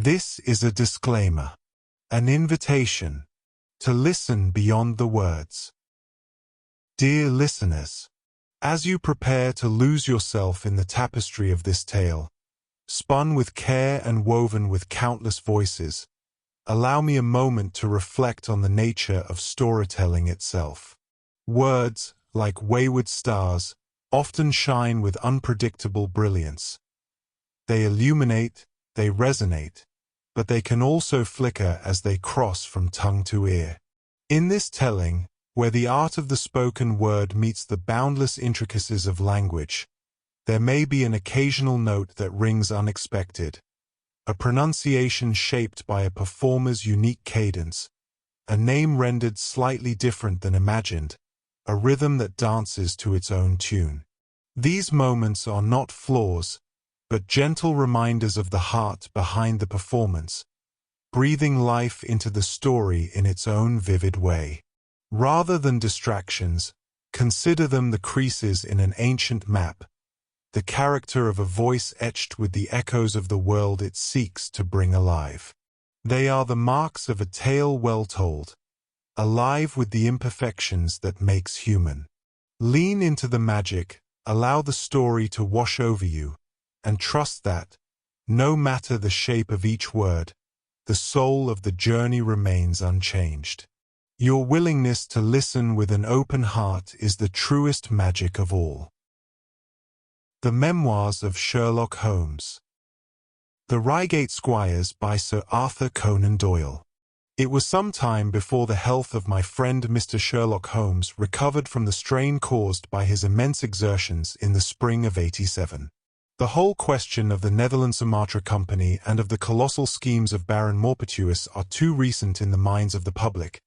This is a disclaimer, an invitation to listen beyond the words. Dear listeners, as you prepare to lose yourself in the tapestry of this tale, spun with care and woven with countless voices, allow me a moment to reflect on the nature of storytelling itself. Words, like wayward stars, often shine with unpredictable brilliance. They illuminate, they resonate, but they can also flicker as they cross from tongue to ear. In this telling, where the art of the spoken word meets the boundless intricacies of language, there may be an occasional note that rings unexpected, a pronunciation shaped by a performer's unique cadence, a name rendered slightly different than imagined, a rhythm that dances to its own tune. These moments are not flaws, but gentle reminders of the heart behind the performance, breathing life into the story in its own vivid way. Rather than distractions, consider them the creases in an ancient map, the character of a voice etched with the echoes of the world it seeks to bring alive. They are the marks of a tale well told, alive with the imperfections that makes human. Lean into the magic, allow the story to wash over you, and trust that, no matter the shape of each word, the soul of the journey remains unchanged. Your willingness to listen with an open heart is the truest magic of all. The Memoirs of Sherlock Holmes. The Reigate Squires by Sir Arthur Conan Doyle. It was some time before the health of my friend Mr. Sherlock Holmes recovered from the strain caused by his immense exertions in the spring of '87. The whole question of the Netherlands Sumatra Company and of the colossal schemes of Baron Maupertuis are too recent in the minds of the public,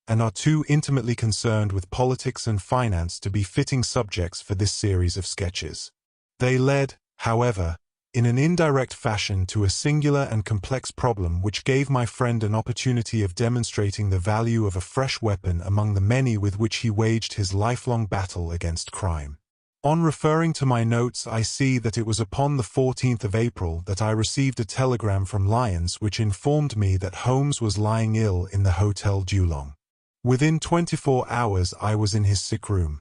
and are too intimately concerned with politics and finance to be fitting subjects for this series of sketches. They led, however, in an indirect fashion to a singular and complex problem which gave my friend an opportunity of demonstrating the value of a fresh weapon among the many with which he waged his lifelong battle against crime. On referring to my notes, I see that it was upon the 14th of April that I received a telegram from Lyons which informed me that Holmes was lying ill in the Hotel Dulong. Within 24 hours I was in his sick room,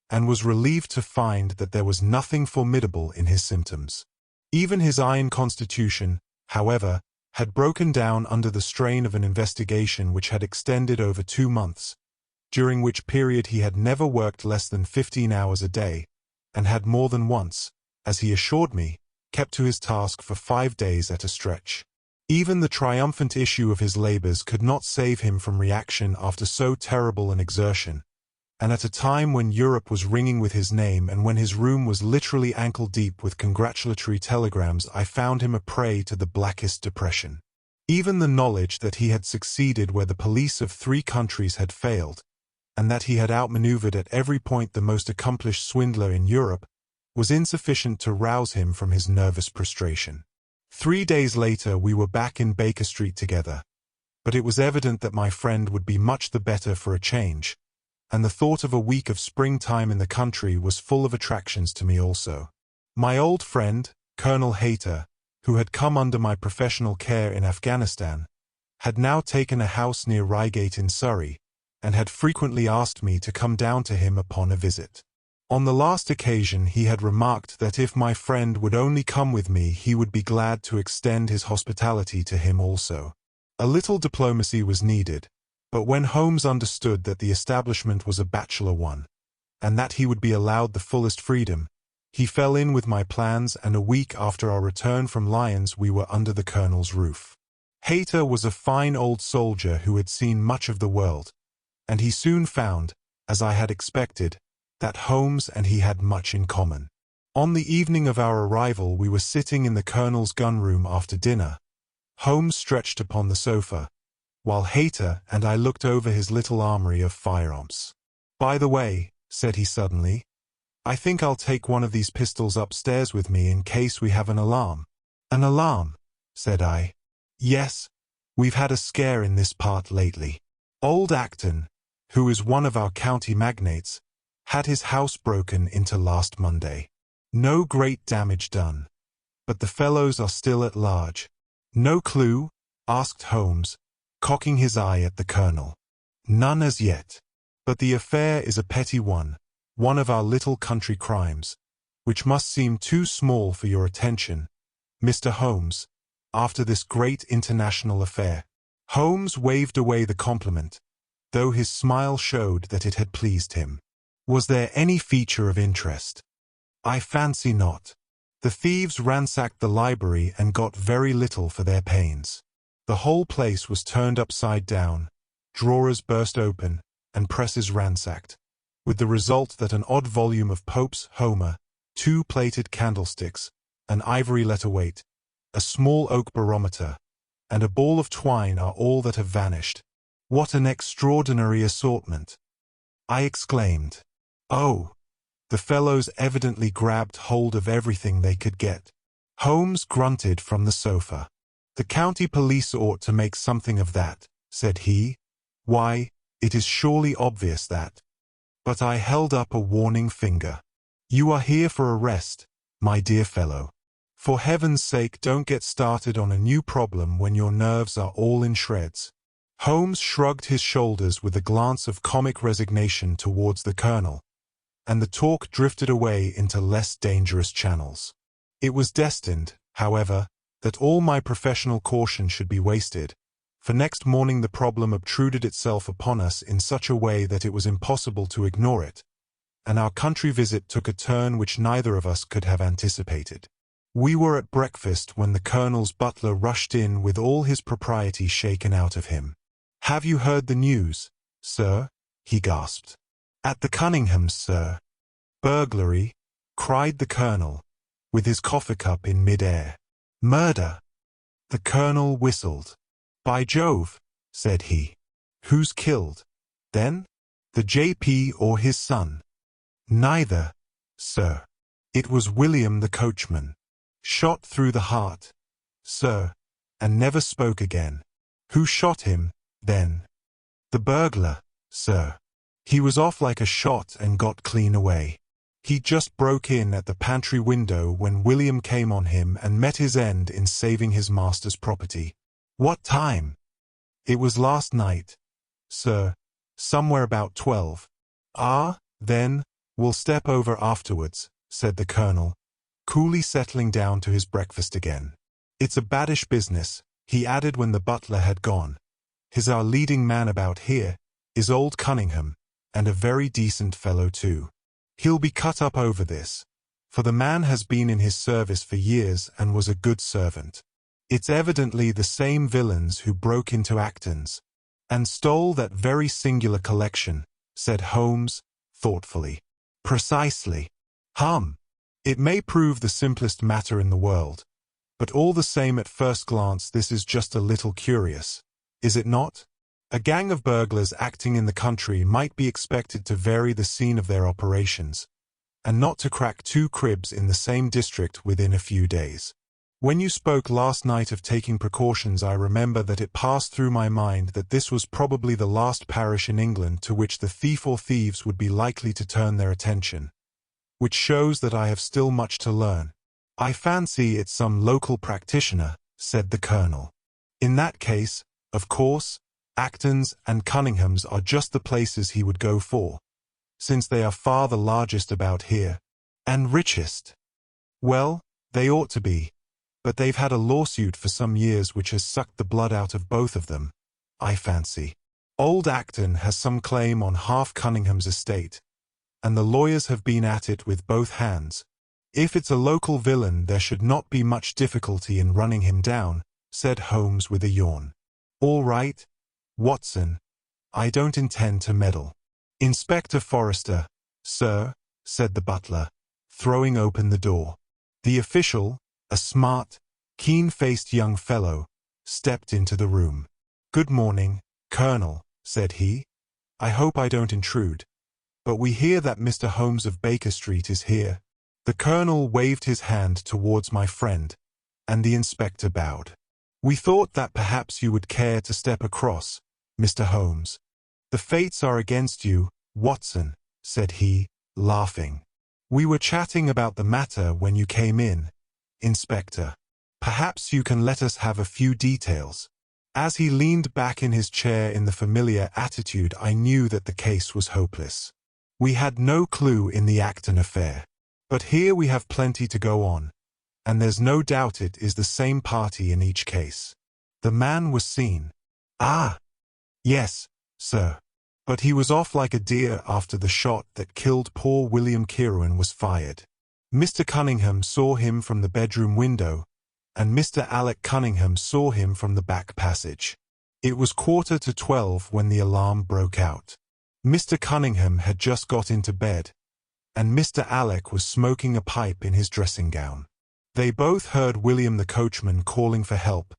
and was relieved to find that there was nothing formidable in his symptoms. Even his iron constitution, however, had broken down under the strain of an investigation which had extended over 2 months, during which period he had never worked less than 15 hours a day, and had more than once, as he assured me, kept to his task for 5 days at a stretch. Even the triumphant issue of his labors could not save him from reaction after so terrible an exertion, and at a time when Europe was ringing with his name and when his room was literally ankle-deep with congratulatory telegrams, I found him a prey to the blackest depression. Even the knowledge that he had succeeded where the police of 3 countries had failed, and that he had outmaneuvered at every point the most accomplished swindler in Europe, was insufficient to rouse him from his nervous prostration. 3 days later we were back in Baker Street together, but it was evident that my friend would be much the better for a change, and the thought of a week of springtime in the country was full of attractions to me also. My old friend, Colonel Hayter, who had come under my professional care in Afghanistan, had now taken a house near Reigate in Surrey, and had frequently asked me to come down to him upon a visit. On the last occasion he had remarked that if my friend would only come with me he would be glad to extend his hospitality to him also. A little diplomacy was needed, but when Holmes understood that the establishment was a bachelor one, and that he would be allowed the fullest freedom, he fell in with my plans, and a week after our return from Lyons we were under the Colonel's roof. Hayter was a fine old soldier who had seen much of the world, and he soon found, as I had expected, that Holmes and he had much in common. On the evening of our arrival we were sitting in the Colonel's gun-room after dinner, Holmes stretched upon the sofa, while Hayter and I looked over his little armory of firearms. "By the way," said he suddenly, "I think I'll take one of these pistols upstairs with me in case we have an alarm." "An alarm?" said I. "Yes, we've had a scare in this part lately. Old Acton, who is one of our county magnates, had his house broken into last Monday. No great damage done, but the fellows are still at large, No clue? Asked Holmes, cocking his eye at the colonel. None as yet. But the affair is a petty one of our little country crimes, which must seem too small for your attention, Mr. Holmes, after this great international affair. Holmes waved away the compliment, though his smile showed that it had pleased him. Was there any feature of interest? I fancy not. The thieves ransacked the library and got very little for their pains. The whole place was turned upside down, drawers burst open, and presses ransacked, with the result that an odd volume of Pope's Homer, 2 plated candlesticks, an ivory letter-weight, a small oak barometer, and a ball of twine are all that have vanished. What an extraordinary assortment! I exclaimed. Oh! The fellows evidently grabbed hold of everything they could get. Holmes grunted from the sofa. The county police ought to make something of that, said he. Why, it is surely obvious that. But I held up a warning finger. You are here for arrest, my dear fellow. For heaven's sake, don't get started on a new problem when your nerves are all in shreds. Holmes shrugged his shoulders with a glance of comic resignation towards the colonel, and the talk drifted away into less dangerous channels. It was destined, however, that all my professional caution should be wasted, for next morning the problem obtruded itself upon us in such a way that it was impossible to ignore it, and our country visit took a turn which neither of us could have anticipated. We were at breakfast when the colonel's butler rushed in with all his propriety shaken out of him. "Have you heard the news, sir?" he gasped. "At the Cunninghams, sir." "Burglary," cried the colonel, with his coffee cup in mid-air. "Murder." The colonel whistled. "By Jove," said he. "Who's killed, then? The JP or his son?" "Neither, sir. It was William the coachman. Shot through the heart, sir, and never spoke again." "Who shot him, then?" "The burglar, sir. He was off like a shot and got clean away. He just broke in at the pantry window when William came on him and met his end in saving his master's property." "What time?" "It was last night, sir, somewhere about 12. "Ah, then, we'll step over afterwards," said the colonel, coolly settling down to his breakfast again. "It's a baddish business," he added when the butler had gone. "He's our leading man about here, is old Cunningham, and a very decent fellow too. He'll be cut up over this, for the man has been in his service for years and was a good servant. It's evidently the same villains who broke into Acton's and stole that very singular collection," said Holmes, thoughtfully. "Precisely. Hum. It may prove the simplest matter in the world, but all the same at first glance this is just a little curious, is it not? A gang of burglars acting in the country might be expected to vary the scene of their operations, and not to crack 2 cribs in the same district within a few days. When you spoke last night of taking precautions, I remember that it passed through my mind that this was probably the last parish in England to which the thief or thieves would be likely to turn their attention, which shows that I have still much to learn." "I fancy it's some local practitioner," said the colonel. "In that case, of course, Acton's and Cunningham's are just the places he would go for, since they are far the largest about here, and richest." "Well, they ought to be, but they've had a lawsuit for some years which has sucked the blood out of both of them, I fancy. Old Acton has some claim on half Cunningham's estate, and the lawyers have been at it with both hands. If it's a local villain, there should not be much difficulty in running him down," said Holmes with a yawn. "All right, Watson, I don't intend to meddle." "Inspector Forrester, sir," said the butler, throwing open the door. The official, a smart, keen-faced young fellow, stepped into the room. "Good morning, Colonel," said he. "I hope I don't intrude, but we hear that Mr. Holmes of Baker Street is here." The colonel waved his hand towards my friend, and the inspector bowed. "We thought that perhaps you would care to step across, Mr. Holmes. The fates are against you, Watson," said he, laughing. "We were chatting about the matter when you came in, Inspector." Perhaps you can let us have a few details." As he leaned back in his chair in the familiar attitude, I knew that the case was hopeless. We had no clue in the Acton affair. But here we have plenty to go on, and there's no doubt it is the same party in each case. The man was seen. Ah, yes, sir. But he was off like a deer after the shot that killed poor William Kirwan was fired. Mr. Cunningham saw him from the bedroom window, and Mr. Alec Cunningham saw him from the back passage. It was 11:45 when the alarm broke out. Mr. Cunningham had just got into bed, and Mr. Alec was smoking a pipe in his dressing gown. They both heard William the coachman calling for help,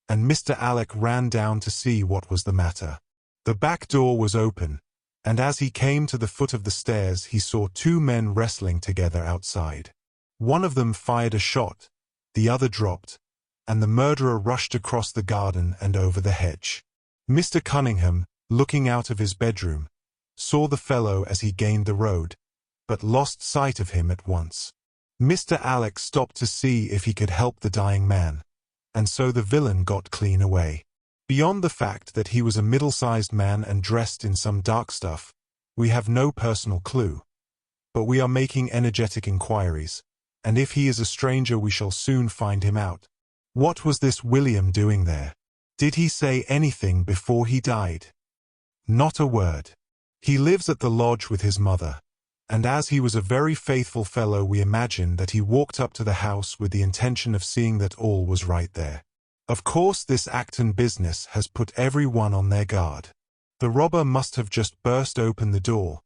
and Mr. Alec ran down to see what was the matter. The back door was open, and as he came to the foot of the stairs he saw two men wrestling together outside. One of them fired a shot, the other dropped, and the murderer rushed across the garden and over the hedge. Mr. Cunningham, looking out of his bedroom, saw the fellow as he gained the road, but lost sight of him at once. Mr. Alec stopped to see if he could help the dying man, and so the villain got clean away. Beyond the fact that he was a middle-sized man and dressed in some dark stuff, we have no personal clue. But we are making energetic inquiries, and if he is a stranger we shall soon find him out. What was this William doing there? Did he say anything before he died? Not a word. He lives at the lodge with his mother, and as he was a very faithful fellow we imagine that he walked up to the house with the intention of seeing that all was right there. Of course this Acton business has put everyone on their guard. The robber must have just burst open the door.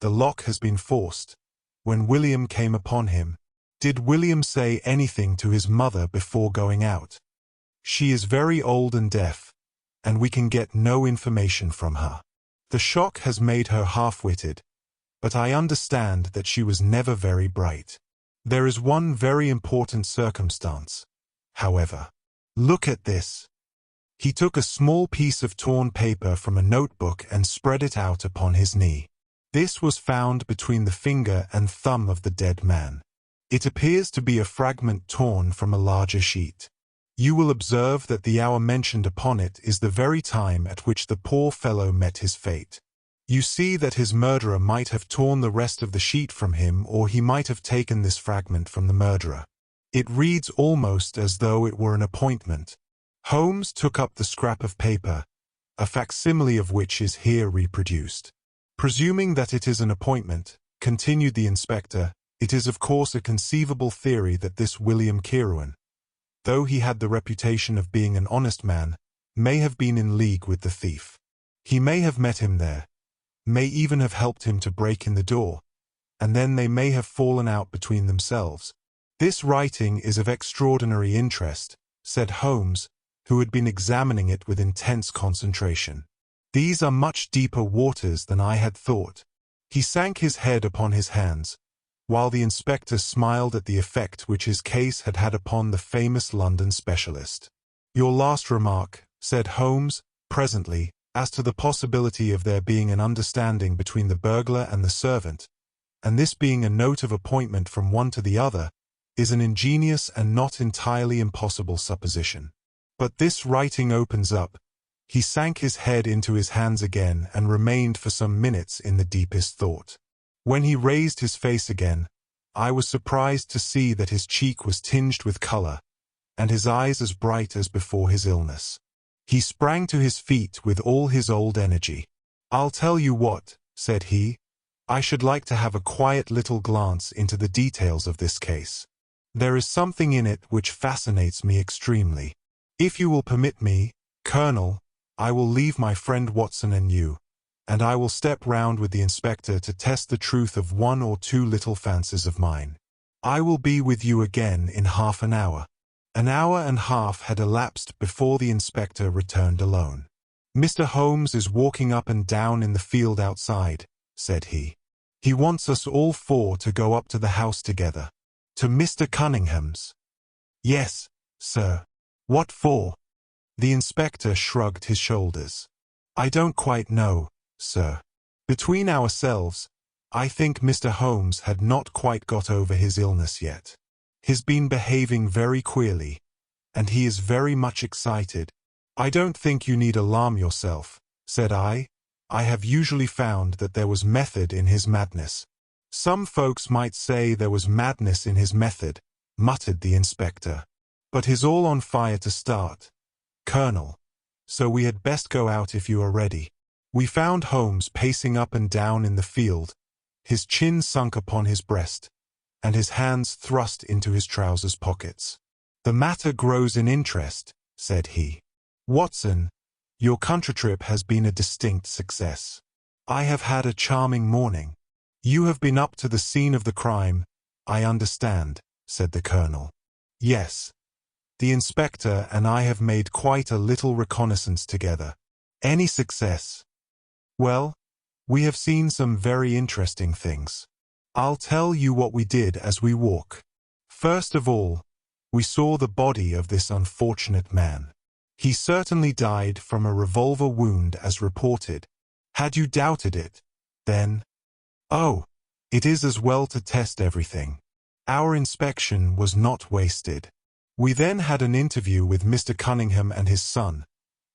The lock has been forced. When William came upon him, did William say anything to his mother before going out? She is very old and deaf, and we can get no information from her. The shock has made her half-witted, but I understand that she was never very bright. There is one very important circumstance, however. Look at this. He took a small piece of torn paper from a notebook and spread it out upon his knee. This was found between the finger and thumb of the dead man. It appears to be a fragment torn from a larger sheet. You will observe that the hour mentioned upon it is the very time at which the poor fellow met his fate. You see that his murderer might have torn the rest of the sheet from him, or he might have taken this fragment from the murderer. It reads almost as though it were an appointment. Holmes took up the scrap of paper, a facsimile of which is here reproduced. Presuming that it is an appointment, continued the inspector, it is of course a conceivable theory that this William Kirwan, though he had the reputation of being an honest man, may have been in league with the thief. He may have met him there, may even have helped him to break in the door, and then they may have fallen out between themselves. This writing is of extraordinary interest, said Holmes, who had been examining it with intense concentration. These are much deeper waters than I had thought. He sank his head upon his hands, while the inspector smiled at the effect which his case had had upon the famous London specialist. Your last remark, said Holmes, presently, as to the possibility of there being an understanding between the burglar and the servant, and this being a note of appointment from one to the other, is an ingenious and not entirely impossible supposition. But this writing opens up. He sank his head into his hands again and remained for some minutes in the deepest thought. When he raised his face again, I was surprised to see that his cheek was tinged with color, and his eyes as bright as before his illness. He sprang to his feet with all his old energy. "I'll tell you what," said he, "I should like to have a quiet little glance into the details of this case. There is something in it which fascinates me extremely. If you will permit me, Colonel, I will leave my friend Watson and you, and I will step round with the inspector to test the truth of one or two little fancies of mine. I will be with you again in half an hour." An hour and a half had elapsed before the inspector returned alone. "Mr. Holmes is walking up and down in the field outside," said he. "He wants us all four to go up to the house together." "To Mr. Cunningham's?" "Yes, sir." "What for?" The inspector shrugged his shoulders. "I don't quite know, sir. Between ourselves, I think Mr. Holmes had not quite got over his illness yet. He's been behaving very queerly, and he is very much excited. I don't think you need alarm yourself, said I. I have usually found that there was method in his madness. Some folks might say there was madness in his method, muttered the inspector. But he's all on fire to start, Colonel, so we had best go out if you are ready. We found Holmes pacing up and down in the field, his chin sunk upon his breast, and his hands thrust into his trousers pockets. The matter grows in interest, said he. Watson, your country trip has been a distinct success. I have had a charming morning. You have been up to the scene of the crime, I understand, said the Colonel. Yes. The inspector and I have made quite a little reconnaissance together. Any success? Well, we have seen some very interesting things. I'll tell you what we did as we walk. First of all, we saw the body of this unfortunate man. He certainly died from a revolver wound as reported. Had you doubted it, then? Oh, it is as well to test everything. Our inspection was not wasted. We then had an interview with Mr. Cunningham and his son,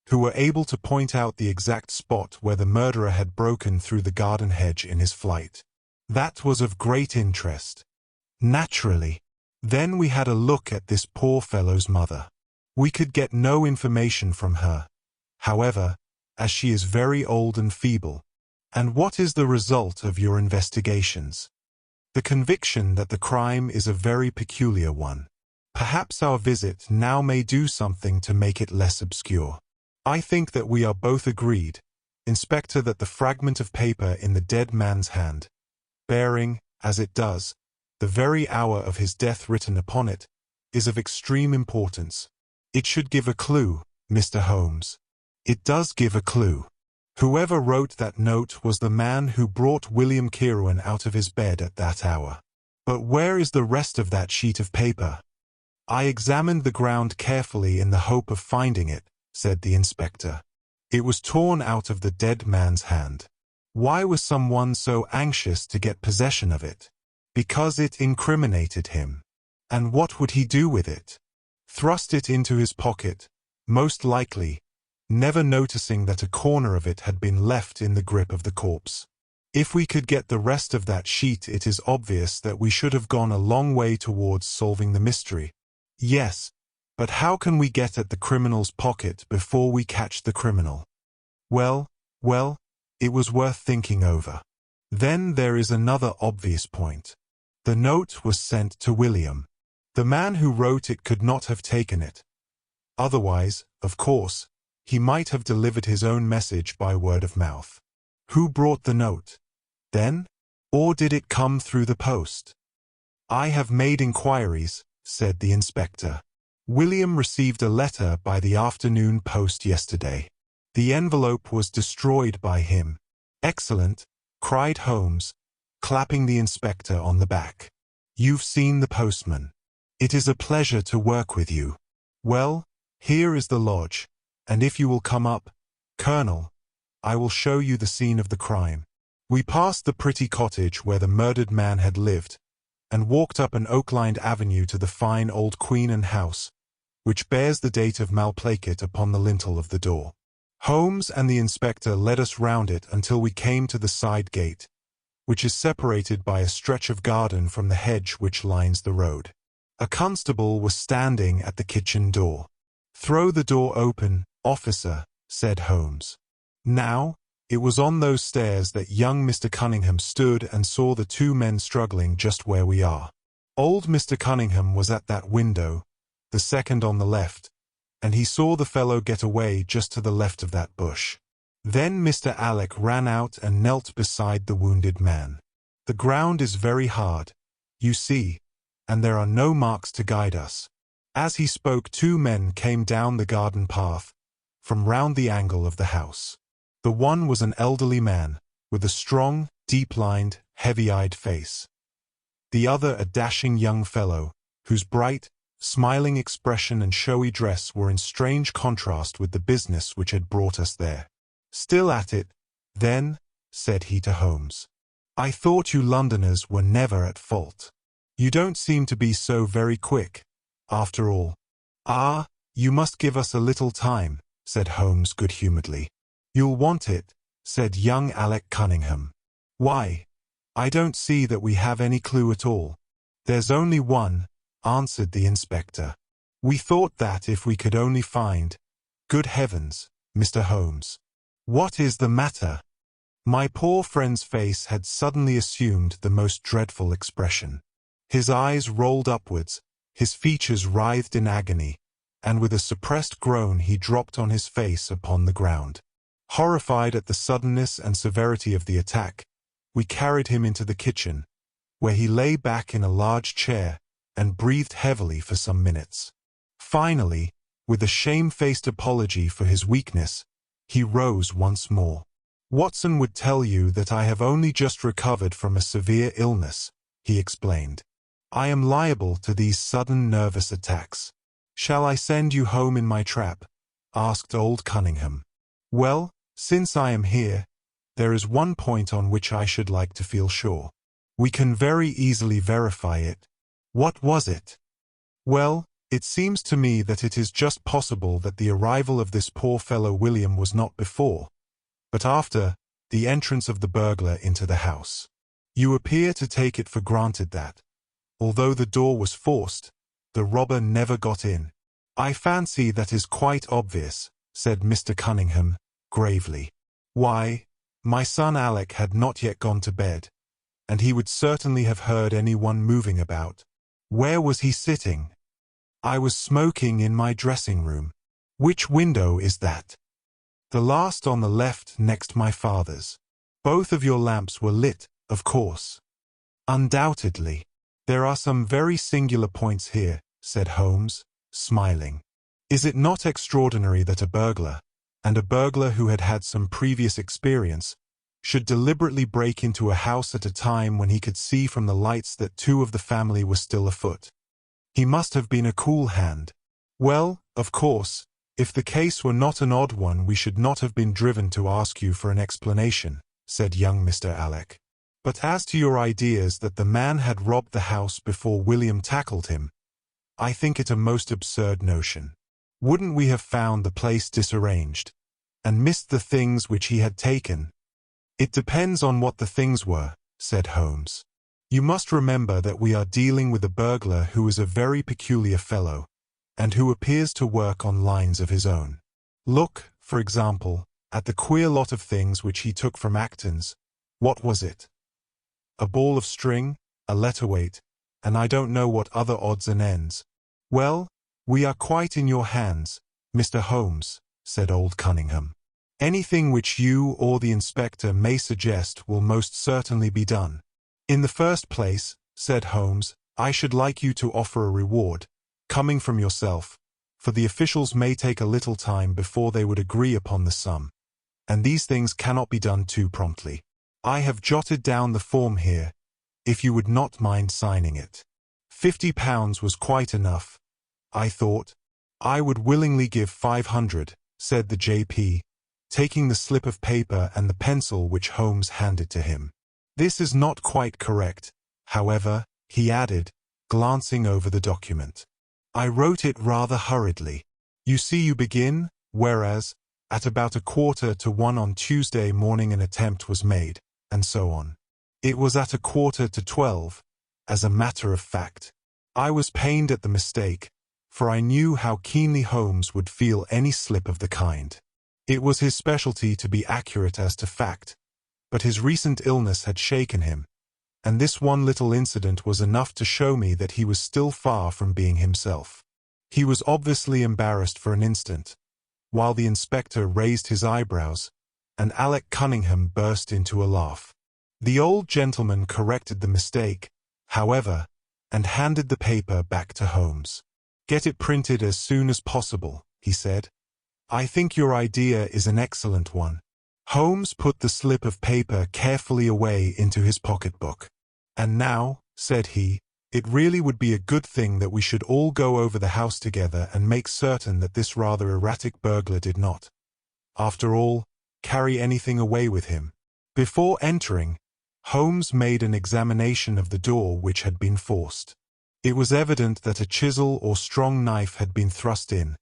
who were able to point out the exact spot where the murderer had broken through the garden hedge in his flight. That was of great interest. Naturally. Then we had a look at this poor fellow's mother. We could get no information from her, however, as she is very old and feeble. And what is the result of your investigations? The conviction that the crime is a very peculiar one. Perhaps our visit now may do something to make it less obscure. I think that we are both agreed, Inspector, that the fragment of paper in the dead man's hand, bearing, as it does, the very hour of his death written upon it, is of extreme importance. It should give a clue, Mr. Holmes. It does give a clue. Whoever wrote that note was the man who brought William Kirwan out of his bed at that hour. But where is the rest of that sheet of paper? I examined the ground carefully in the hope of finding it, said the inspector. It was torn out of the dead man's hand. Why was someone so anxious to get possession of it? Because it incriminated him. And what would he do with it? Thrust it into his pocket, most likely, never noticing that a corner of it had been left in the grip of the corpse. If we could get the rest of that sheet, it is obvious that we should have gone a long way towards solving the mystery. Yes, but how can we get at the criminal's pocket before we catch the criminal? Well, it was worth thinking over. Then there is another obvious point. The note was sent to William. The man who wrote it could not have taken it. Otherwise, of course, he might have delivered his own message by word of mouth. Who brought the note, then? Or did it come through the post? I have made inquiries, said the inspector. William received a letter by the afternoon post yesterday. The envelope was destroyed by him. Excellent, cried Holmes, clapping the inspector on the back. You've seen the postman. It is a pleasure to work with you. Well, here is the lodge, and if you will come up, Colonel, I will show you the scene of the crime. We passed the pretty cottage where the murdered man had lived, and walked up an oak-lined avenue to the fine old Queen Anne house, which bears the date of Malplaquet upon the lintel of the door. Holmes and the inspector led us round it until we came to the side gate, which is separated by a stretch of garden from the hedge which lines the road. A constable was standing at the kitchen door. "Throw the door open, officer," said Holmes. Now, it was on those stairs that young Mr. Cunningham stood and saw the two men struggling just where we are. Old Mr. Cunningham was at that window, the second on the left, and he saw the fellow get away just to the left of that bush. Then Mr. Alec ran out and knelt beside the wounded man. The ground is very hard, you see, and there are no marks to guide us. As he spoke, two men came down the garden path, from round the angle of the house. The one was an elderly man, with a strong, deep-lined, heavy-eyed face. The other a dashing young fellow, whose bright, smiling expression and showy dress were in strange contrast with the business which had brought us there. "Still at it, then?" said he to Holmes. "I thought you Londoners were never at fault. You don't seem to be so very quick, after all." "Ah, "You must give us a little time," said Holmes good-humoredly. "You'll want it," said young Alec Cunningham. "Why? I don't see that we have any clue at all." "There's only one," answered the inspector. "We thought that if we could only find—" "Good heavens, Mr. Holmes. What is the matter?" My poor friend's face had suddenly assumed the most dreadful expression. His eyes rolled upwards, his features writhed in agony, and with a suppressed groan he dropped on his face upon the ground. Horrified at the suddenness and severity of the attack, we carried him into the kitchen, where he lay back in a large chair and breathed heavily for some minutes. Finally, with a shamefaced apology for his weakness, he rose once more. "Watson would tell you that I have only just recovered from a severe illness," he explained. "I am liable to these sudden nervous attacks." "Shall I send you home in my trap?" asked old Cunningham. "Well, since I am here, there is one point on which I should like to feel sure. We can very easily verify it." "What was it?" "Well, it seems to me that it is just possible that the arrival of this poor fellow William was not before, but after, the entrance of the burglar into the house. You appear to take it for granted that, although the door was forced, the robber never got in." "I fancy that is quite obvious," said Mr. Cunningham, gravely. "Why, my son Alec had not yet gone to bed, and he would certainly have heard anyone moving about." "Where was he sitting?" "I was smoking in my dressing room." "Which window is that?" "The last on the left next my father's." "Both of your lamps were lit, of course?" "Undoubtedly." "There are some very singular points here," said Holmes, smiling. "Is it not extraordinary that a burglar, and a burglar who had had some previous experience, should deliberately break into a house at a time when he could see from the lights that two of the family were still afoot? He must have been a cool hand. Well, of course, if the case were not an odd one we should not have been driven to ask you for an explanation," said young Mr. Alec. "But as to your ideas that the man had robbed the house before William tackled him, I think it a most absurd notion. Wouldn't we have found the place disarranged, and missed the things which he had taken?" "It depends on what the things were," said Holmes. "You must remember that we are dealing with a burglar who is a very peculiar fellow, and who appears to work on lines of his own. Look, for example, at the queer lot of things which he took from Acton's. What was it? A ball of string, a letterweight, and I don't know what other odds and ends." "Well, we are quite in your hands, Mr. Holmes," said old Cunningham. "Anything which you or the inspector may suggest will most certainly be done." "In the first place," said Holmes, "I should like you to offer a reward, coming from yourself, for the officials may take a little time before they would agree upon the sum, and these things cannot be done too promptly. I have jotted down the form here, if you would not mind signing it." £50 was quite enough, I thought. "I would willingly give 500, said the J.P., taking the slip of paper and the pencil which Holmes handed to him. "This is not quite correct, however," he added, glancing over the document. "I wrote it rather hurriedly. You see you begin, whereas, at about 1:45 on Tuesday morning an attempt was made, and so on. It was at 11:45, as a matter of fact. I was pained at the mistake, for I knew how keenly Holmes would feel any slip of the kind. It was his specialty to be accurate as to fact, but his recent illness had shaken him, and this one little incident was enough to show me that he was still far from being himself." He was obviously embarrassed for an instant, while the inspector raised his eyebrows, and Alec Cunningham burst into a laugh. The old gentleman corrected the mistake, however, and handed the paper back to Holmes. "Get it printed as soon as possible," he said. "I think your idea is an excellent one." Holmes put the slip of paper carefully away into his pocketbook. "And now," said he, "it really would be a good thing that we should all go over the house together and make certain that this rather erratic burglar did not, after all, carry anything away with him." Before entering, Holmes made an examination of the door which had been forced. It was evident that a chisel or strong knife had been thrust in,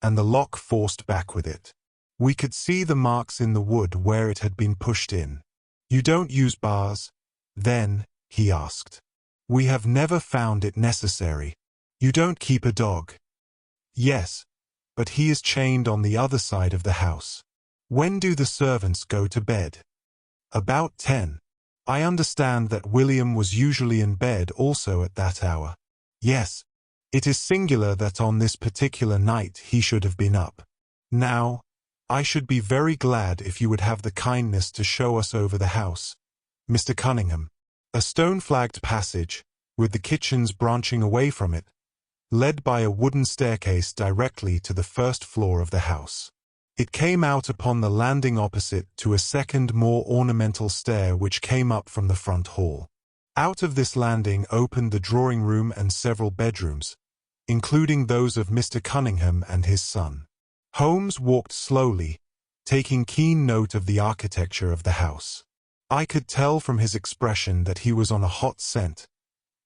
and the lock forced back with it. We could see the marks in the wood where it had been pushed in. "You don't use bars, then?" he asked. "We have never found it necessary." "You don't keep a dog?" "Yes, but he is chained on the other side of the house." "When do the servants go to bed?" "About 10. I understand that William was usually in bed also at that hour." "Yes. It is singular that on this particular night he should have been up. Now, I should be very glad if you would have the kindness to show us over the house, Mr. Cunningham." A stone-flagged passage, with the kitchens branching away from it, led by a wooden staircase directly to the first floor of the house. It came out upon the landing opposite to a second, more ornamental stair which came up from the front hall. Out of this landing opened the drawing-room and several bedrooms, including those of Mr. Cunningham and his son. Holmes walked slowly, taking keen note of the architecture of the house. I could tell from his expression that he was on a hot scent,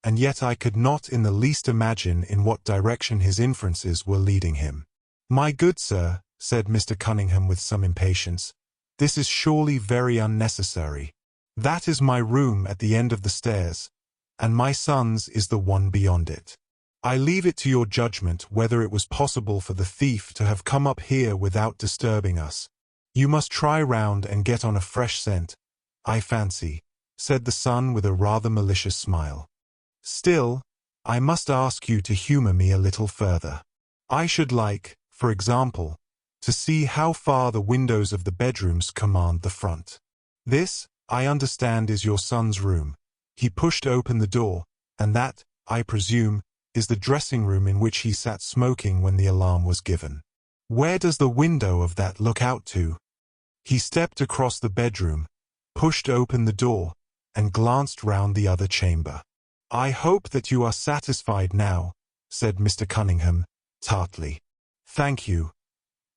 and yet I could not in the least imagine in what direction his inferences were leading him. "My good sir," said Mr. Cunningham with some impatience, "this is surely very unnecessary. That is my room at the end of the stairs, and my son's is the one beyond it. I leave it to your judgment whether it was possible for the thief to have come up here without disturbing us. You must try round and get on a fresh scent, I fancy," said the son with a rather malicious smile. "Still, I must ask you to humor me a little further. I should like, for example, to see how far the windows of the bedrooms command the front. This, I understand, is your son's room." He pushed open the door, "and that, I presume, is the dressing room in which he sat smoking when the alarm was given. Where does the window of that look out to?" He stepped across the bedroom, pushed open the door, and glanced round the other chamber. "I hope that you are satisfied now," said Mr. Cunningham, tartly. "Thank you.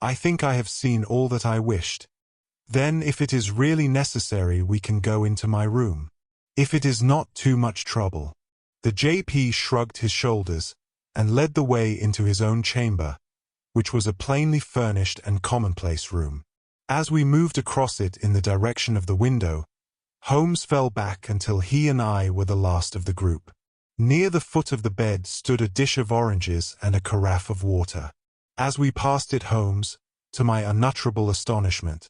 I think I have seen all that I wished. Then if it is really necessary we can go into my room. If it is not too much trouble." The J.P. shrugged his shoulders and led the way into his own chamber, which was a plainly furnished and commonplace room. As we moved across it in the direction of the window, Holmes fell back until he and I were the last of the group. Near the foot of the bed stood a dish of oranges and a carafe of water. As we passed it, Holmes, to my unutterable astonishment,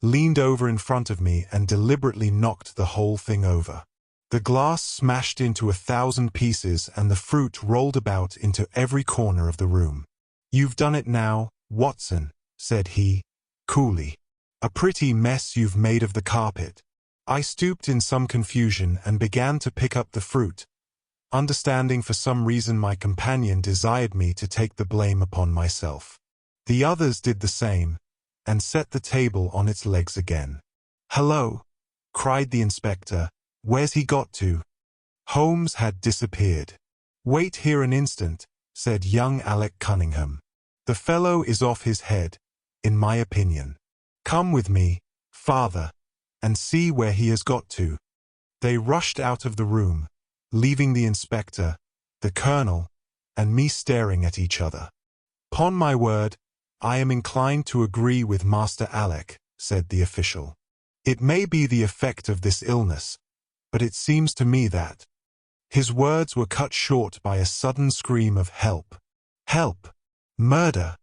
leaned over in front of me and deliberately knocked the whole thing over. The glass smashed into 1,000 pieces and the fruit rolled about into every corner of the room. "You've done it now, Watson," said he, coolly. "A pretty mess you've made of the carpet." I stooped in some confusion and began to pick up the fruit, understanding for some reason my companion desired me to take the blame upon myself. The others did the same, and set the table on its legs again. "Hello!" cried the inspector. "Where's he got to?" Holmes had disappeared. "Wait here an instant," said young Alec Cunningham. "The fellow is off his head, in my opinion. Come with me, father, and see where he has got to." They rushed out of the room, leaving the inspector, the colonel, and me staring at each other. "'Pon my word, I am inclined to agree with Master Alec," said the official. "It may be the effect of this illness, but it seems to me that—" His words were cut short by a sudden scream of "Help! Help! Murder!"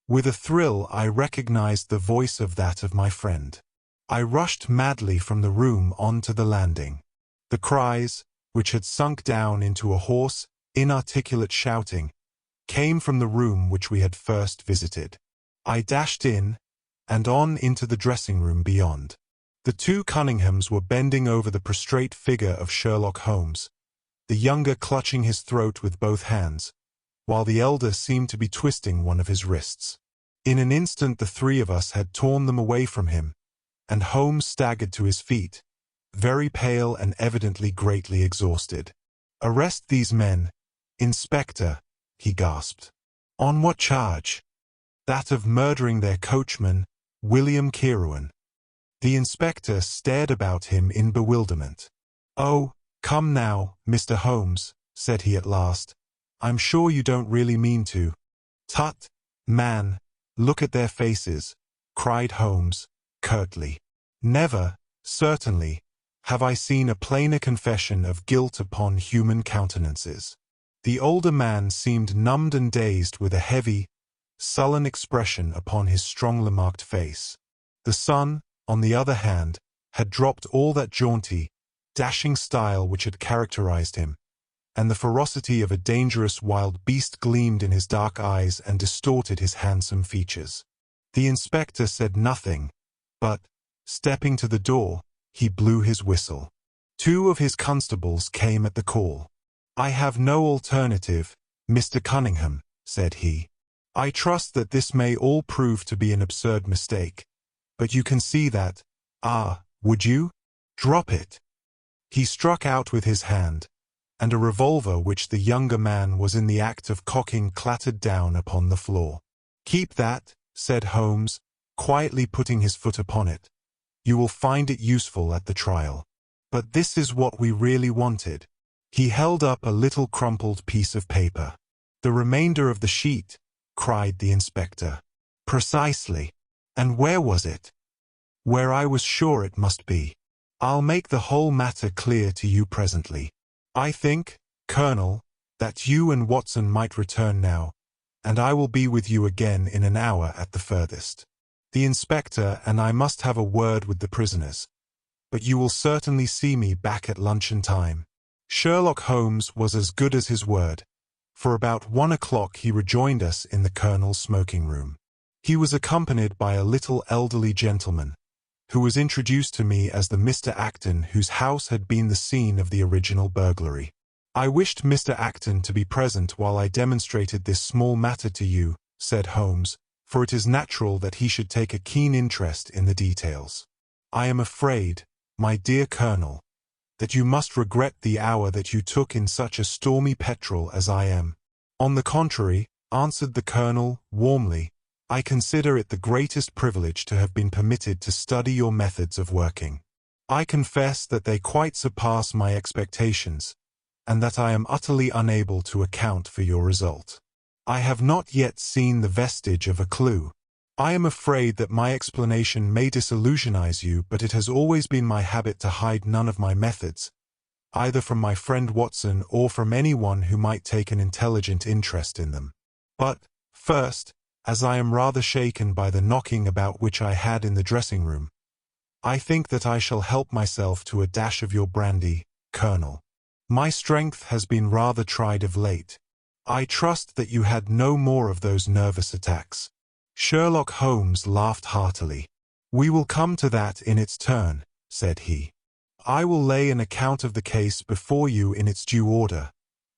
With a thrill I recognized the voice of that of my friend. I rushed madly from the room onto the landing. The cries, which had sunk down into a hoarse, inarticulate shouting, came from the room which we had first visited. I dashed in, and on into the dressing-room beyond. The two Cunninghams were bending over the prostrate figure of Sherlock Holmes, the younger clutching his throat with both hands, while the elder seemed to be twisting one of his wrists. In an instant the three of us had torn them away from him, and Holmes staggered to his feet, very pale and evidently greatly exhausted. "Arrest these men, Inspector," he gasped. "On what charge?" "That of murdering their coachman, William Kieran." The inspector stared about him in bewilderment. "Oh, come now, Mr. Holmes," said he at last. "I'm sure you don't really mean to." "Tut, Man, look at their faces, cried Holmes, curtly. Never, certainly, have I seen a plainer confession of guilt upon human countenances. The older man seemed numbed and dazed with a heavy, sullen expression upon his strongly marked face. The son, on the other hand, had dropped all that jaunty, dashing style which had characterized him, and the ferocity of a dangerous wild beast gleamed in his dark eyes and distorted his handsome features. The inspector said nothing, but, stepping to the door, he blew his whistle. 2 of his constables came at the call. "I have no alternative, Mr. Cunningham," said he. "I trust that this may all prove to be an absurd mistake, but you can see that, would you? Drop it." He struck out with his hand, and a revolver which the younger man was in the act of cocking clattered down upon the floor. "Keep that," said Holmes, quietly putting his foot upon it. "You will find it useful at the trial. But this is what we really wanted." He held up a little crumpled piece of paper. "The remainder of the sheet," cried the inspector. "Precisely. And where was it?" "Where I was sure it must be. I'll make the whole matter clear to you presently. I think, Colonel, that you and Watson might return now, and I will be with you again in an hour at the furthest. The inspector and I must have a word with the prisoners, but you will certainly see me back at luncheon time." Sherlock Holmes was as good as his word. For about 1 o'clock he rejoined us in the Colonel's smoking room. He was accompanied by a little elderly gentleman, who was introduced to me as the Mr. Acton whose house had been the scene of the original burglary. "I wished Mr. Acton to be present while I demonstrated this small matter to you," said Holmes, "for it is natural that he should take a keen interest in the details. I am afraid, my dear Colonel, that you must regret the hour that you took in such a stormy petrel as I am." "On the contrary," answered the Colonel, warmly, "I consider it the greatest privilege to have been permitted to study your methods of working. I confess that they quite surpass my expectations, and that I am utterly unable to account for your result. I have not yet seen the vestige of a clue. I am afraid that my explanation may disillusionize you, but it has always been my habit to hide none of my methods, either from my friend Watson or from anyone who might take an intelligent interest in them. But, first, as I am rather shaken by the knocking about which I had in the dressing-room, I think that I shall help myself to a dash of your brandy, Colonel. My strength has been rather tried of late. I trust that you had no more of those nervous attacks." Sherlock Holmes laughed heartily. "We will come to that in its turn," said he. "I will lay an account of the case before you in its due order,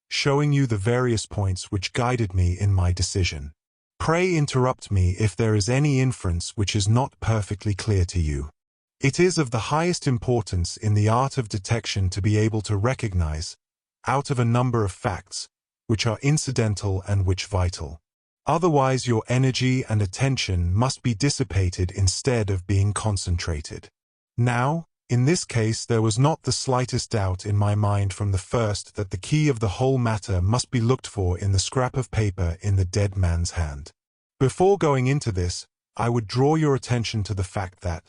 showing you the various points which guided me in my decision. Pray interrupt me if there is any inference which is not perfectly clear to you. It is of the highest importance in the art of detection to be able to recognize, out of a number of facts, which are incidental and which vital. Otherwise your energy and attention must be dissipated instead of being concentrated. Now, in this case there was not the slightest doubt in my mind from the first that the key of the whole matter must be looked for in the scrap of paper in the dead man's hand. Before going into this, I would draw your attention to the fact that,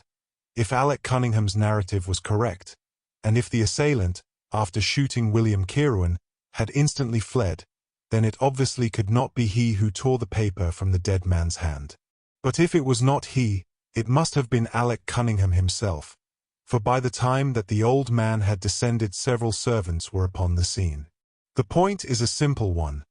if Alec Cunningham's narrative was correct, and if the assailant, after shooting William Kirwan, had instantly fled, then it obviously could not be he who tore the paper from the dead man's hand. But if it was not he, it must have been Alec Cunningham himself, for by the time that the old man had descended several servants were upon the scene. The point is a simple one,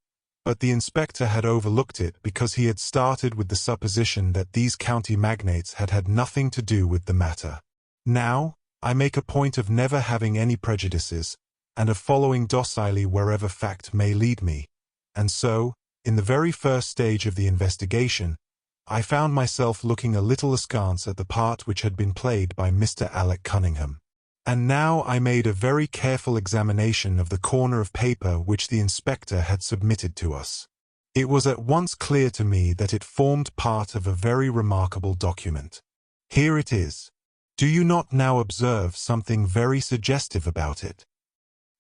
but the inspector had overlooked it because he had started with the supposition that these county magnates had had nothing to do with the matter. Now, I make a point of never having any prejudices, and of following docilely wherever fact may lead me, and so, in the very first stage of the investigation, I found myself looking a little askance at the part which had been played by Mr. Alec Cunningham. And now I made a very careful examination of the corner of paper which the inspector had submitted to us. It was at once clear to me that it formed part of a very remarkable document. Here it is. Do you not now observe something very suggestive about it?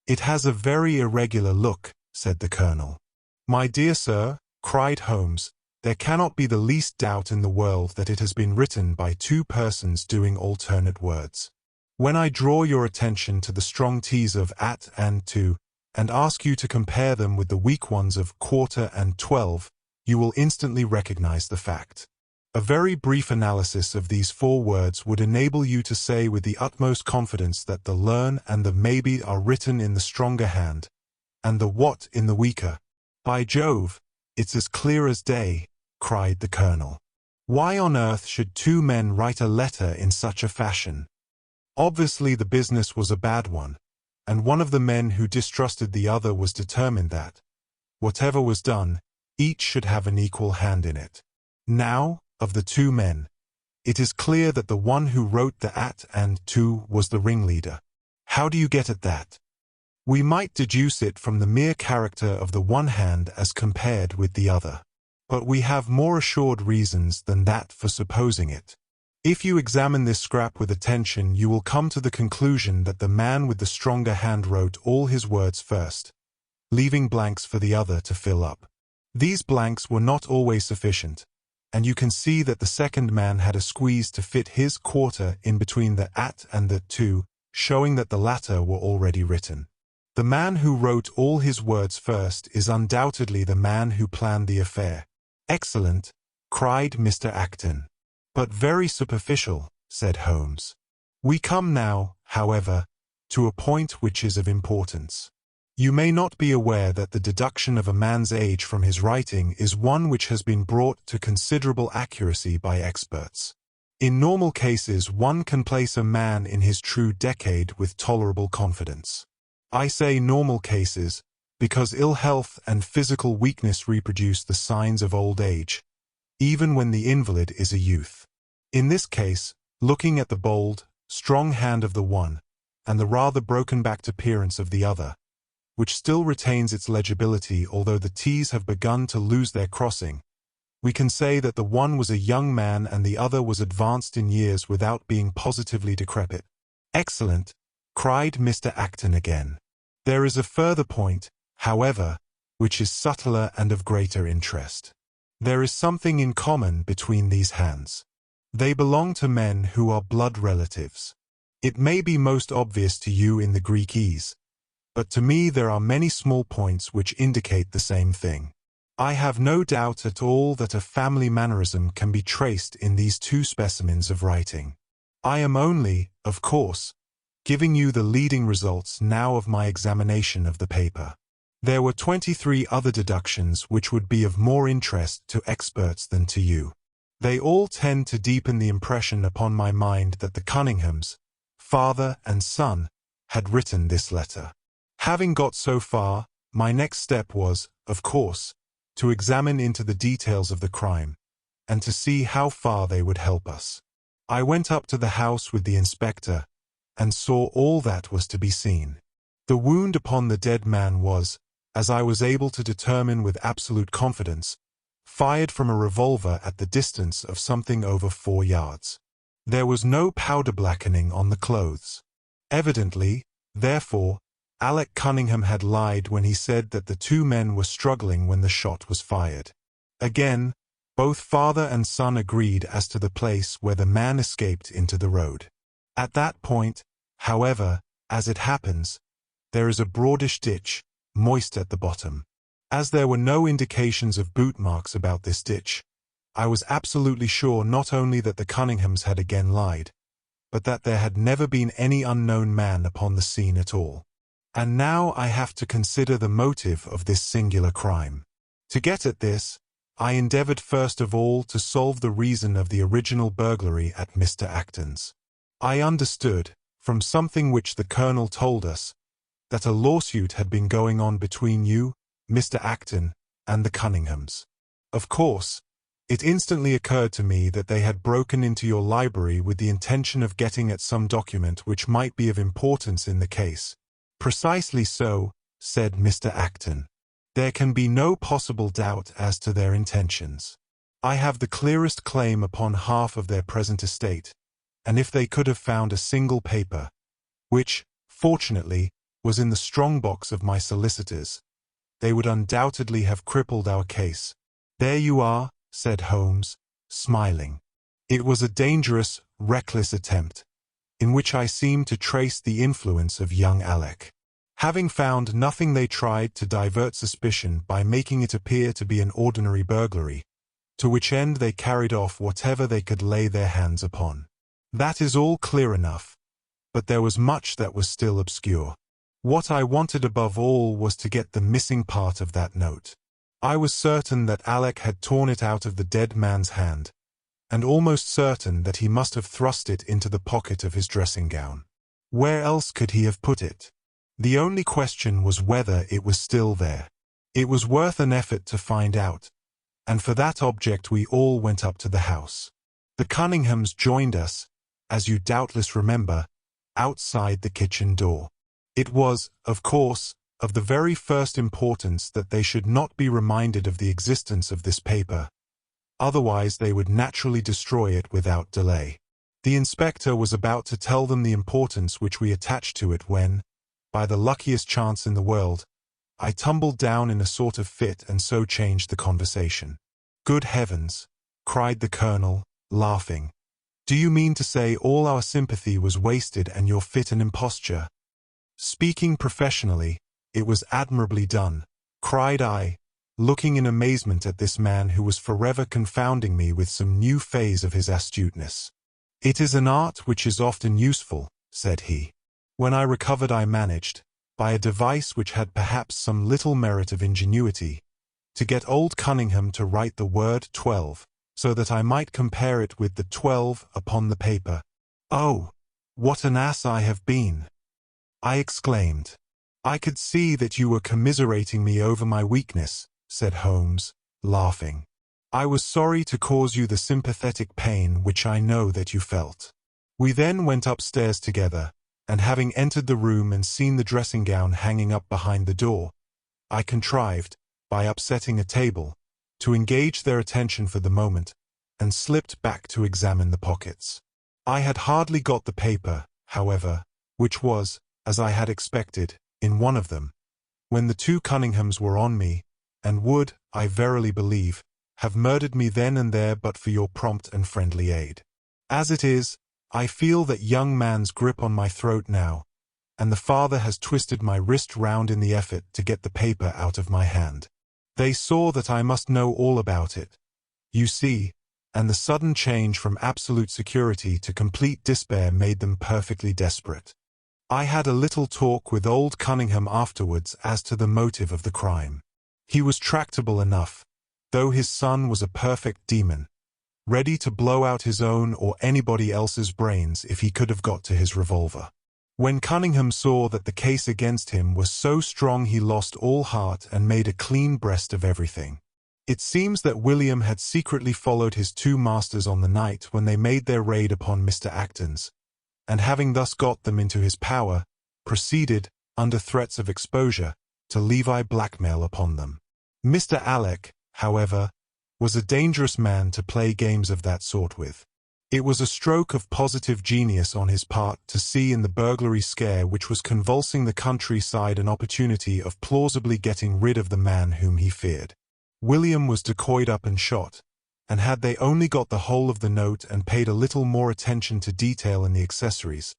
It has a very irregular look, said the Colonel. My dear sir, cried Holmes, There cannot be the least doubt in the world that it has been written by two persons doing alternate words. When I draw your attention to the strong T's of at and to, and ask you to compare them with the weak ones of quarter and 12, you will instantly recognize the fact. A very brief analysis of these four words would enable you to say with the utmost confidence that the learn and the maybe are written in the stronger hand, and the what in the weaker. By Jove, it's as clear as day, cried the colonel. Why on earth should two men write a letter in such a fashion? Obviously the business was a bad one, and one of the men who distrusted the other was determined that, whatever was done, each should have an equal hand in it. Now, of the two men, it is clear that the one who wrote the at and to was the ringleader. How do you get at that? We might deduce it from the mere character of the one hand as compared with the other. But we have more assured reasons than that for supposing it. If you examine this scrap with attention, you will come to the conclusion that the man with the stronger hand wrote all his words first, leaving blanks for the other to fill up. These blanks were not always sufficient, and you can see that the second man had a squeeze to fit his quarter in between the at and the to, showing that the latter were already written. The man who wrote all his words first is undoubtedly the man who planned the affair. Excellent, cried Mr. Acton. But very superficial, said Holmes. We come now, however, to a point which is of importance. You may not be aware that the deduction of a man's age from his writing is one which has been brought to considerable accuracy by experts. In normal cases, one can place a man in his true decade with tolerable confidence. I say normal cases, because ill health and physical weakness reproduce the signs of old age, even when the invalid is a youth. In this case, looking at the bold, strong hand of the one, and the rather broken-backed appearance of the other, which still retains its legibility although the T's have begun to lose their crossing, we can say that the one was a young man and the other was advanced in years without being positively decrepit. Excellent, cried Mr. Acton again. There is a further point, however, which is subtler and of greater interest. There is something in common between these hands. They belong to men who are blood relatives. It may be most obvious to you in the Greek E's, but to me there are many small points which indicate the same thing. I have no doubt at all that a family mannerism can be traced in these two specimens of writing. I am only, of course, giving you the leading results now of my examination of the paper. There were 23 other deductions which would be of more interest to experts than to you. They all tend to deepen the impression upon my mind that the Cunninghams, father and son, had written this letter. Having got so far, my next step was, of course, to examine into the details of the crime, and to see how far they would help us. I went up to the house with the inspector, and saw all that was to be seen. The wound upon the dead man was, as I was able to determine with absolute confidence, fired from a revolver at the distance of something over 4 yards. There was no powder blackening on the clothes. Evidently, therefore, Alec Cunningham had lied when he said that the two men were struggling when the shot was fired. Again, both father and son agreed as to the place where the man escaped into the road. At that point, however, as it happens, there is a broadish ditch, moist at the bottom. As there were no indications of boot marks about this ditch, I was absolutely sure not only that the Cunninghams had again lied, but that there had never been any unknown man upon the scene at all. And now I have to consider the motive of this singular crime. To get at this, I endeavored first of all to solve the reason of the original burglary at Mr. Acton's. I understood, from something which the Colonel told us, that a lawsuit had been going on between you, Mr. Acton, and the Cunninghams. Of course, it instantly occurred to me that they had broken into your library with the intention of getting at some document which might be of importance in the case. Precisely so, said Mr. Acton. There can be no possible doubt as to their intentions. I have the clearest claim upon half of their present estate, and if they could have found a single paper, which, fortunately, was in the strong box of my solicitors, they would undoubtedly have crippled our case. There you are, said Holmes, smiling. It was a dangerous, reckless attempt, in which I seemed to trace the influence of young Alec. Having found nothing, they tried to divert suspicion by making it appear to be an ordinary burglary, to which end they carried off whatever they could lay their hands upon. That is all clear enough, but there was much that was still obscure. What I wanted above all was to get the missing part of that note. I was certain that Alec had torn it out of the dead man's hand, and almost certain that he must have thrust it into the pocket of his dressing gown. Where else could he have put it? The only question was whether it was still there. It was worth an effort to find out, and for that object we all went up to the house. The Cunninghams joined us, as you doubtless remember, outside the kitchen door. It was, of course, of the very first importance that they should not be reminded of the existence of this paper, otherwise they would naturally destroy it without delay. The inspector was about to tell them the importance which we attached to it when, by the luckiest chance in the world, I tumbled down in a sort of fit and so changed the conversation. "Good heavens!" cried the colonel, laughing. "Do you mean to say all our sympathy was wasted and your fit an imposture?" "Speaking professionally, it was admirably done," cried I, looking in amazement at this man who was forever confounding me with some new phase of his astuteness. "It is an art which is often useful," said he. When I recovered I managed, by a device which had perhaps some little merit of ingenuity, to get old Cunningham to write the word 12, so that I might compare it with the 12 upon the paper. "Oh, what an ass I have been!" I exclaimed. "I could see that you were commiserating me over my weakness," said Holmes, laughing. "I was sorry to cause you the sympathetic pain which I know that you felt." We then went upstairs together, and having entered the room and seen the dressing gown hanging up behind the door, I contrived, by upsetting a table, to engage their attention for the moment, and slipped back to examine the pockets. I had hardly got the paper, however, which was, as I had expected, in one of them, when the two Cunninghams were on me, and would, I verily believe, have murdered me then and there but for your prompt and friendly aid. As it is, I feel that young man's grip on my throat now, and the father has twisted my wrist round in the effort to get the paper out of my hand. They saw that I must know all about it, you see, and the sudden change from absolute security to complete despair made them perfectly desperate. I had a little talk with old Cunningham afterwards as to the motive of the crime. He was tractable enough, though his son was a perfect demon, ready to blow out his own or anybody else's brains if he could have got to his revolver. When Cunningham saw that the case against him was so strong he lost all heart and made a clean breast of everything. It seems that William had secretly followed his two masters on the night when they made their raid upon Mr. Acton's, and having thus got them into his power, proceeded, under threats of exposure, to levy blackmail upon them. Mr. Alec, however, was a dangerous man to play games of that sort with. It was a stroke of positive genius on his part to see in the burglary scare which was convulsing the countryside an opportunity of plausibly getting rid of the man whom he feared. William was decoyed up and shot, and had they only got the whole of the note and paid a little more attention to detail in the accessories,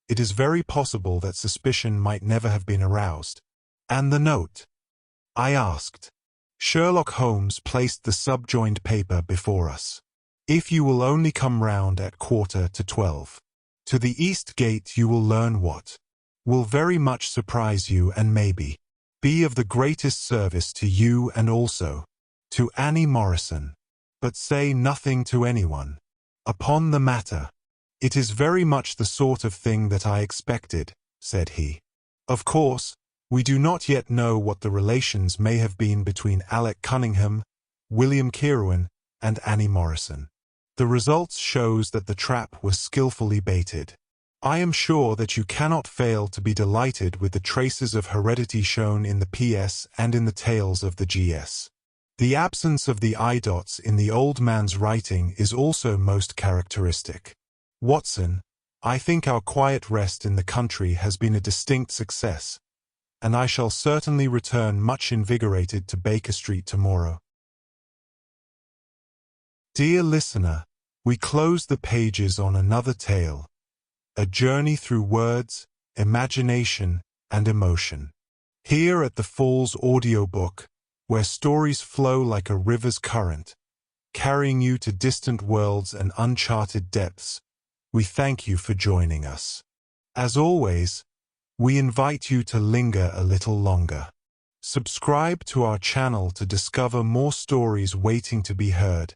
it is very possible that suspicion might never have been aroused. "And the note?" I asked. Sherlock Holmes placed the subjoined paper before us. "If you will only come round at 11:45. To the East Gate you will learn what will very much surprise you and maybe be of the greatest service to you and also to Annie Morrison. But say nothing to anyone upon the matter. It is very much the sort of thing that I expected," said he. "Of course, we do not yet know what the relations may have been between Alec Cunningham, William Kirwan, and Annie Morrison. The results shows that the trap was skillfully baited. I am sure that you cannot fail to be delighted with the traces of heredity shown in the PS and in the tales of the GS. The absence of the I dots in the old man's writing is also most characteristic. Watson, I think our quiet rest in the country has been a distinct success, and I shall certainly return much invigorated to Baker Street tomorrow. Dear listener, we close the pages on another tale, a journey through words, imagination, and emotion. Here at the Falls Audiobook, where stories flow like a river's current, carrying you to distant worlds and uncharted depths, we thank you for joining us. As always, we invite you to linger a little longer. Subscribe to our channel to discover more stories waiting to be heard,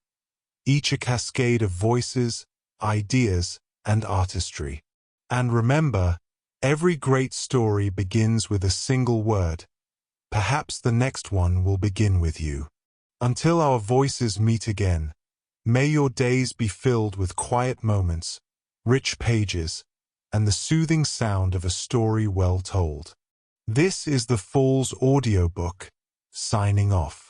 each a cascade of voices, ideas, and artistry. And remember, every great story begins with a single word. Perhaps the next one will begin with you. Until our voices meet again, may your days be filled with quiet moments, rich pages, and the soothing sound of a story well told. This is the Falls Audiobook, signing off.